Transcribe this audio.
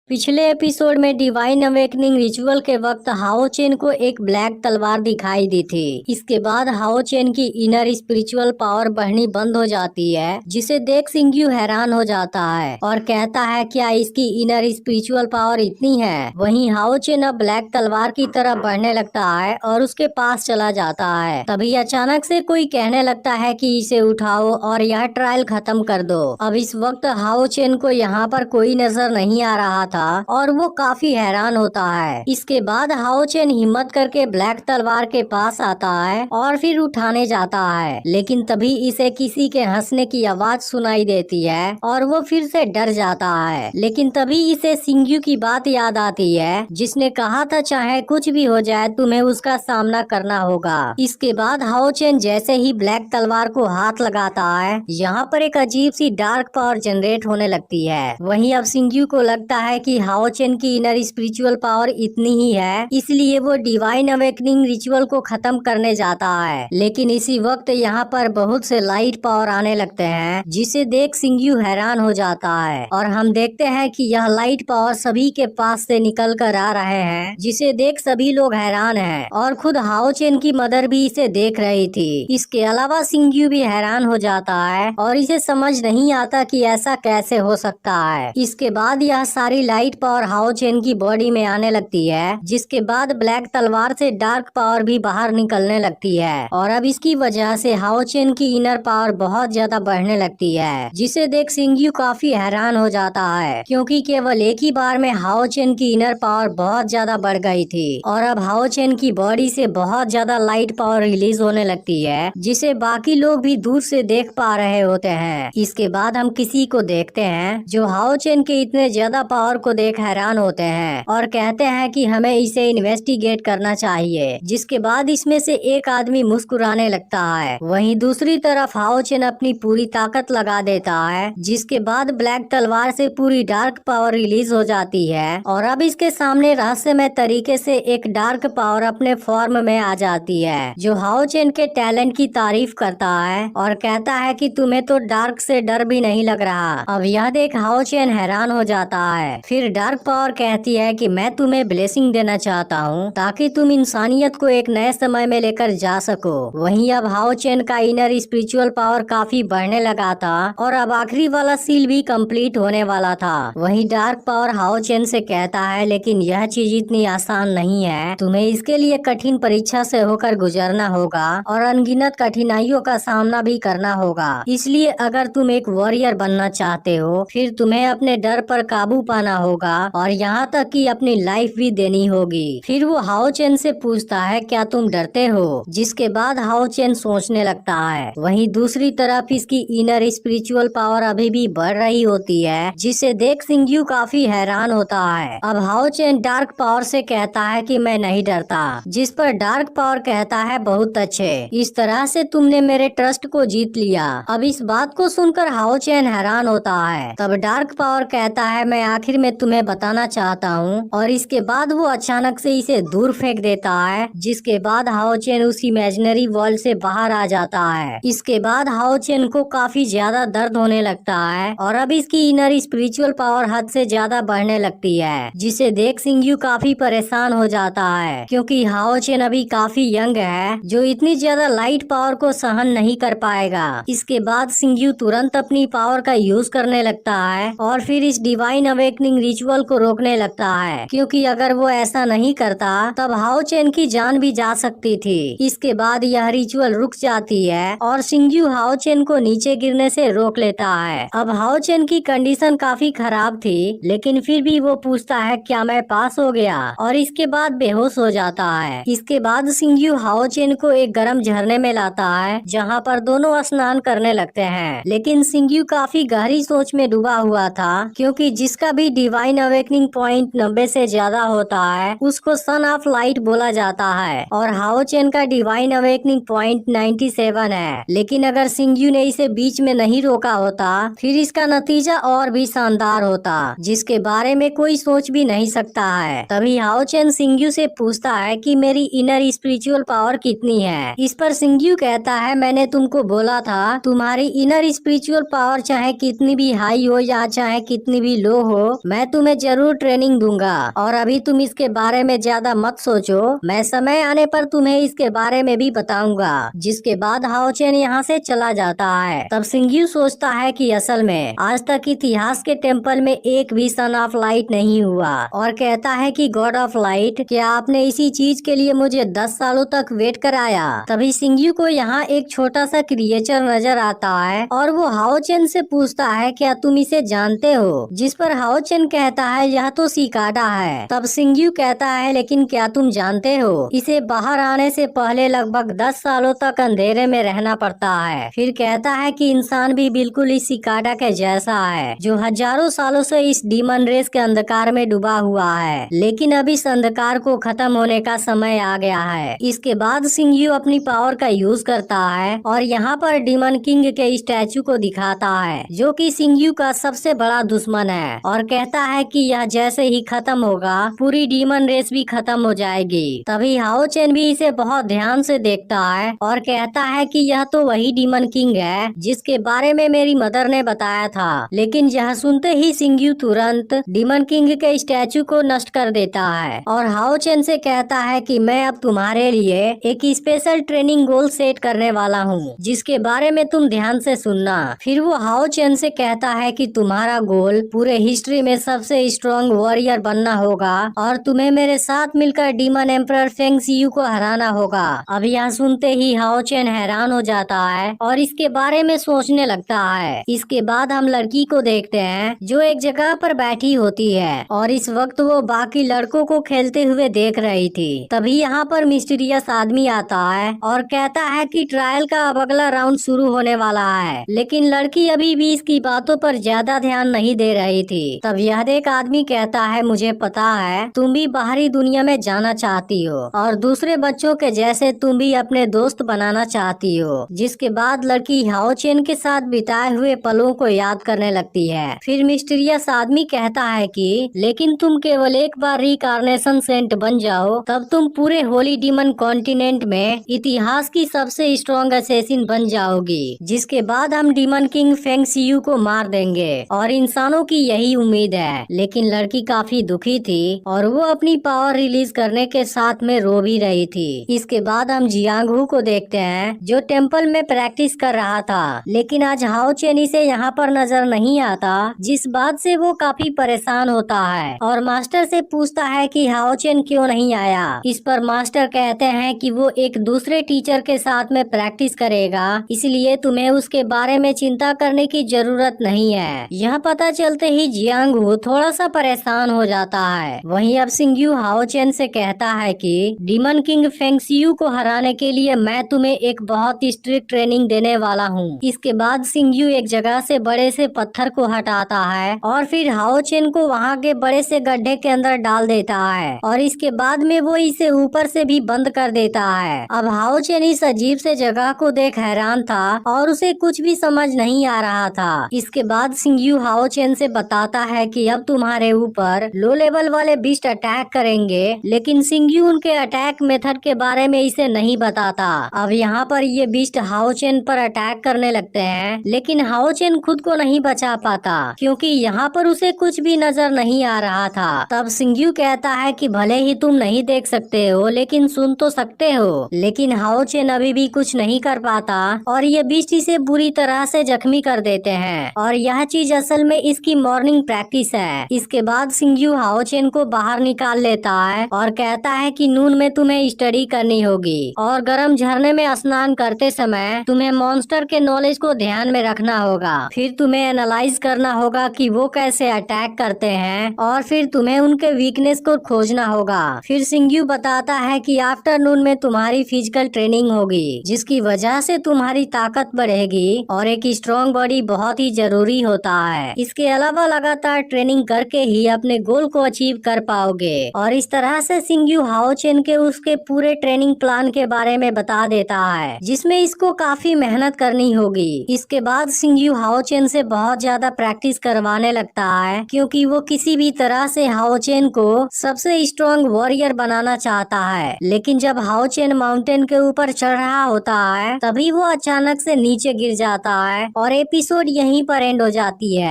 पिछले एपिसोड में divine awakening ritual के वक्त हाओ चेन को एक ब्लैक तलवार दिखाई दी थी। इसके बाद हाओ चेन की इनर स्पिरिचुअल पावर बढ़नी बंद हो जाती है, जिसे देख सिंग्यू हैरान हो जाता है और कहता है क्या इसकी इनर स्पिरिचुअल पावर इतनी है। वहीं हाओ चेन अब ब्लैक तलवार की तरफ बढ़ने लगता है और उसके पास चला जाता है। तभी अचानक से कोई कहने लगता है कि इसे उठाओ और यह ट्रायल खत्म कर दो। अब इस वक्त हाओ चेन को यहाँ पर कोई नजर नहीं आ रहा था और वो काफी हैरान होता है। इसके बाद हाओ चेन हिम्मत करके ब्लैक तलवार के पास आता है और फिर उठाने जाता है, लेकिन तभी इसे किसी के हंसने की आवाज सुनाई देती है और वो फिर से डर जाता है। लेकिन तभी इसे सिंग्यू की बात याद आती है, जिसने कहा था चाहे कुछ भी हो जाए तुम्हें उसका सामना करना होगा। इसके बाद हाओ चेन जैसे ही ब्लैक तलवार को हाथ लगाता है, यहाँ पर एक अजीब सी डार्क पावर जनरेट होने लगती है। वहीं अब सिंग्यू को लगता है कि हाओ चेन की इनर स्पिरिचुअल पावर इतनी ही है, इसलिए वो डिवाइन अवेकनिंग रिचुअल को खत्म करने जाता है। लेकिन इसी वक्त यहाँ पर बहुत से लाइट पावर आने लगते हैं, जिसे देख सिंग्यू हैरान हो जाता है और हम देखते हैं कि यह लाइट पावर सभी के पास से निकल कर आ रहे हैं, जिसे देख सभी लोग हैरान हैं और खुद हाओ चेन की मदर भी इसे देख रही थी। इसके अलावा सिंग्यू भी हैरान हो जाता है और इसे समझ नहीं आता कि ऐसा कैसे हो सकता है। इसके बाद यह सारी लाइट पावर हाओ चेन की बॉडी में आने लगती है, जिसके बाद ब्लैक तलवार से डार्क पावर भी बाहर निकलने लगती है और अब इसकी वजह से हाओ चेन की इनर पावर बहुत ज्यादा बढ़ने लगती है, जिसे देख सिंग्यू काफी हैरान हो जाता है, क्योंकि केवल एक ही बार में हाओ चेन की इनर पावर बहुत ज्यादा बढ़ गई थी और अब हाओ चेन की बॉडी से बहुत ज्यादा लाइट पावर रिलीज होने लगती है, जिसे बाकी लोग भी दूर से देख पा रहे होते हैं। इसके बाद हम किसी को देखते हैं जो हाओ चेन के इतने ज्यादा पावर को देख हैरान होते हैं और कहते हैं कि हमें इसे इन्वेस्टिगेट करना चाहिए। जिसके बाद इसमें से एक आदमी मुस्कुराने लगता है। वहीं दूसरी तरफ हाओ चेन अपनी पूरी ताकत लगा देता है, जिसके बाद ब्लैक तलवार से पूरी डार्क पावर रिलीज हो जाती है और अब इसके सामने रहस्यमय तरीके से एक डार्क पावर अपने फॉर्म में आ जाती है, जो हाओ चेन के टैलेंट की तारीफ करता है और कहता है कि तुम्हें तो डार्क से डर भी नहीं लग रहा। अब यह देख हाओ चेन हैरान हो जाता है। फिर डार्क पावर कहती है कि मैं तुम्हें ब्लेसिंग देना चाहता हूँ ताकि तुम इंसानियत को एक नए समय में लेकर जा सको। वहीं अब हाओ चेन का इनर स्पिरिचुअल पावर काफी बढ़ने लगा था और अब आखिरी वाला सील भी कंप्लीट होने वाला था। वहीं डार्क पावर हाओ चेन से कहता है लेकिन यह चीज इतनी आसान नहीं है, तुम्हें इसके लिए कठिन परीक्षा से होकर गुजरना होगा और अनगिनत कठिनाइयों का सामना भी करना होगा। इसलिए अगर तुम एक वॉरियर बनना चाहते हो फिर तुम्हें अपने डर पर काबू पाना होगा और यहाँ तक कि अपनी लाइफ भी देनी होगी। फिर वो हाओ चेन से पूछता है क्या तुम डरते हो, जिसके बाद हाओ चेन सोचने लगता है। वहीं दूसरी तरफ इसकी इनर स्पिरिचुअल पावर अभी भी बढ़ रही होती है, जिसे देख सिंग्यू काफी हैरान होता है। अब हाओ चेन डार्क पावर से कहता है कि मैं नहीं डरता, जिस पर डार्क पावर कहता है बहुत अच्छे, इस तरह से तुमने मेरे ट्रस्ट को जीत लिया। अब इस बात को सुनकर हाओ चेन हैरान होता है। तब डार्क पावर कहता है मैं आखिर में तुम्हें बताना चाहता हूँ और इसके बाद वो अचानक से इसे दूर फेंक देता है, जिसके बाद हाओ चेन उस इमेजिनरी वर्ल्ड से बाहर आ जाता है। इसके बाद हाओ चेन को काफी ज्यादा दर्द होने लगता है और अब इसकी इनर स्पिरिचुअल पावर हद से ज्यादा बढ़ने लगती है, जिसे देख सिंग्यू काफी परेशान हो जाता है, क्योंकि हाओ चेन अभी काफी यंग है जो इतनी ज्यादा लाइट पावर को सहन नहीं कर पाएगा। इसके बाद सिंग्यू तुरंत अपनी पावर का यूज करने लगता है और फिर इस डिवाइन अवेकनिंग रिचुअल को रोकने लगता है, क्योंकि अगर वो ऐसा नहीं करता तब हाओ चेन की जान भी जा सकती थी। इसके बाद यह रिचुअल रुक जाती है और सिंग्यू हाओ चेन को नीचे गिरने से रोक लेता है। अब हाओ चेन की कंडीशन काफी खराब थी, लेकिन फिर भी वो पूछता है क्या मैं पास हो गया, और इसके बाद बेहोश हो जाता है। इसके बाद सिंग्यू हाओ चेन को एक गर्म झरने में लाता है, जहाँ पर दोनों स्नान करने लगते हैं। लेकिन सिंग्यू काफी गहरी सोच में डूबा हुआ था, क्योंकि जिसका भी डिवाइन अवेकनिंग पॉइंट 90 से ज्यादा होता है उसको सन ऑफ लाइट बोला जाता है और हाओ चेन का डिवाइन अवेकनिंग पॉइंट 97 है। लेकिन अगर सिंग्यू ने इसे बीच में नहीं रोका होता फिर इसका नतीजा और भी शानदार होता, जिसके बारे में कोई सोच भी नहीं सकता है। तभी हाओ चेन सिंग्यू से पूछता है कि मेरी इनर स्पिरिचुअल पावर कितनी है। इस पर सिंग्यू कहता है मैंने तुमको बोला था तुम्हारी इनर स्पिरिचुअल पावर चाहे कितनी भी हाई हो या चाहे कितनी भी लो हो, मैं मैं तुम्हें जरूर ट्रेनिंग दूंगा और अभी तुम इसके बारे में ज्यादा मत सोचो, मैं समय आने पर तुम्हें इसके बारे में भी बताऊंगा। जिसके बाद हाओ चेन यहाँ से चला जाता है। तब सिंग्यू सोचता है कि असल में आज तक इतिहास के टेम्पल में एक भी सन ऑफ लाइट नहीं हुआ और कहता है कि गॉड ऑफ लाइट, क्या आपने इसी चीज के लिए मुझे 10 सालों तक वेट कराया। तभी सिंग्यू को यहाँ एक छोटा सा क्रिएचर नजर आता है और वो हाओ चेन से पूछता है क्या तुम इसे जानते हो। जिस पर हाओ चेन कहता है यह तो सिकाडा है। तब सिंग्यू कहता है लेकिन क्या तुम जानते हो इसे बाहर आने से पहले लगभग 10 सालों तक अंधेरे में रहना पड़ता है। फिर कहता है कि इंसान भी बिल्कुल इस सिकाडा के जैसा है जो हजारों सालों से इस डीमन रेस के अंधकार में डूबा हुआ है, लेकिन अब इस अंधकार को खत्म होने का समय आ गया है। इसके बाद सिंग्यू अपनी पावर का यूज करता है और यहाँ पर डीमन किंग के स्टैचू को दिखाता है जो कि सिंग्यू का सबसे बड़ा दुश्मन है और कहता है कि यह जैसे ही खत्म होगा पूरी डीमन रेस भी खत्म हो जाएगी। तभी हाओ चेन भी इसे बहुत ध्यान से देखता है और कहता है कि यह तो वही डीमन किंग है जिसके बारे में मेरी मदर ने बताया था। लेकिन यह सुनते ही सिंग्यू तुरंत डीमन किंग के स्टैचू को नष्ट कर देता है और हाओ चेन से कहता है कि मैं अब तुम्हारे लिए एक स्पेशल ट्रेनिंग गोल सेट करने वाला हूँ जिसके बारे में तुम ध्यान से सुनना। फिर वो हाओ चेन से कहता है कि तुम्हारा गोल पूरे हिस्ट्री में सबसे स्ट्रॉन्ग वॉरियर बनना होगा और तुम्हें मेरे साथ मिलकर डीमन एम्परर फेंग सियू को हराना होगा। अब यह सुनते ही हाओ चेन हैरान हो जाता है और इसके बारे में सोचने लगता है। इसके बाद हम लड़की को देखते हैं जो एक जगह पर बैठी होती है और इस वक्त वो बाकी लड़कों को खेलते हुए देख रही थी। तभी यहाँ पर मिस्टीरियस आदमी आता है और कहता है कि ट्रायल का अब अगला राउंड शुरू होने वाला है, लेकिन लड़की अभी भी इसकी बातों पर ज्यादा ध्यान नहीं दे रही थी। तब यह देख आदमी कहता है मुझे पता है तुम भी बाहरी दुनिया में जाना चाहती हो और दूसरे बच्चों के जैसे तुम भी अपने दोस्त बनाना चाहती हो। जिसके बाद लड़की हाओ चेन के साथ बिताए हुए पलों को याद करने लगती है। फिर मिस्टीरियस आदमी कहता है कि लेकिन तुम केवल एक बार रिकार्नेशन सेंट बन जाओ तब तुम पूरे होली डीमन कॉन्टिनेंट में इतिहास की सबसे स्ट्रॉन्ग असैसिन बन जाओगी। जिसके बाद हम डीमन किंग फेंग सियू को मार देंगे और इंसानों की यही उम्मीद है। लेकिन लड़की काफी दुखी थी और वो अपनी पावर रिलीज करने के साथ में रो भी रही थी। इसके बाद हम जियांग हू को देखते हैं जो टेम्पल में प्रैक्टिस कर रहा था, लेकिन आज हाओ चेन इसे यहाँ पर नजर नहीं आता, जिस बात से वो काफी परेशान होता है और मास्टर से पूछता है कि हाओ चेन क्यों नहीं आया। इस पर मास्टर कहते हैं कि वो एक दूसरे टीचर के साथ में प्रैक्टिस करेगा, इसलिए तुम्हें उसके बारे में चिंता करने की जरूरत नहीं है। यह पता चलते ही जियांग हू थोड़ा सा परेशान हो जाता है। वहीं अब सिंग्यू हाओ चेन से कहता है कि डीमन किंग फेंग सियू को हराने के लिए मैं तुम्हें एक बहुत ही स्ट्रिक्ट ट्रेनिंग देने वाला हूँ। इसके बाद सिंग्यू एक जगह से बड़े से पत्थर को हटाता है और फिर हाओ चेन को वहाँ के बड़े से गड्ढे के अंदर डाल देता है और इसके बाद में वो इसे ऊपर से भी बंद कर देता है। अब हाओ चेन इस अजीब से जगह को देख हैरान था और उसे कुछ भी समझ नहीं आ रहा था। इसके बाद सिंग्यू हाओ चेन से बताता है कि अब तुम्हारे ऊपर लो लेवल वाले बीस्ट अटैक करेंगे, लेकिन सिंग्यू उनके अटैक मेथड के बारे में इसे नहीं बताता। अब यहाँ पर ये बीस्ट हाओ चेन पर अटैक करने लगते हैं, लेकिन हाओ चेन खुद को नहीं बचा पाता क्योंकि यहाँ पर उसे कुछ भी नजर नहीं आ रहा था। तब सिंग्यू कहता है कि भले ही तुम नहीं देख सकते हो लेकिन सुन तो सकते हो, लेकिन हाओ चेन अभी भी कुछ नहीं कर पाता और ये बीस्ट इसे बुरी तरह से जख्मी कर देते हैं और यह चीज असल में इसकी मॉर्निंग प्रैक्टिस है। इसके बाद सिंग्यू हाओ चेन को बाहर निकाल लेता है और कहता है कि नून में तुम्हें स्टडी करनी होगी और गर्म झरने में स्नान करते समय तुम्हें मॉन्स्टर के नॉलेज को ध्यान में रखना होगा। फिर तुम्हें एनालाइज करना होगा कि वो कैसे अटैक करते हैं और फिर तुम्हें उनके वीकनेस को खोजना होगा। फिर सिंग्यू बताता है कि आफ्टरनून में तुम्हारी फिजिकल ट्रेनिंग होगी जिसकी वजह से तुम्हारी ताकत बढ़ेगी और एक स्ट्रॉन्ग बॉडी बहुत ही जरूरी होता है। इसके अलावा लगातार ट्रेनिंग करके ही अपने गोल को अचीव कर पाओगे। और इस तरह से सिंग्यू हाओ चेन के उसके पूरे ट्रेनिंग प्लान के बारे में बता देता है जिसमें इसको काफी मेहनत करनी होगी। इसके बाद सिंग्यू हाओ चेन से बहुत ज्यादा प्रैक्टिस करवाने लगता है क्योंकि वो किसी भी तरह से हाओ चेन को सबसे स्ट्रॉन्ग वॉरियर बनाना चाहता है। लेकिन जब हाओ चेन माउंटेन के ऊपर चढ़ रहा होता है तभी वो अचानक से नीचे गिर जाता है और एपिसोड यहीं पर एंड हो जाती है।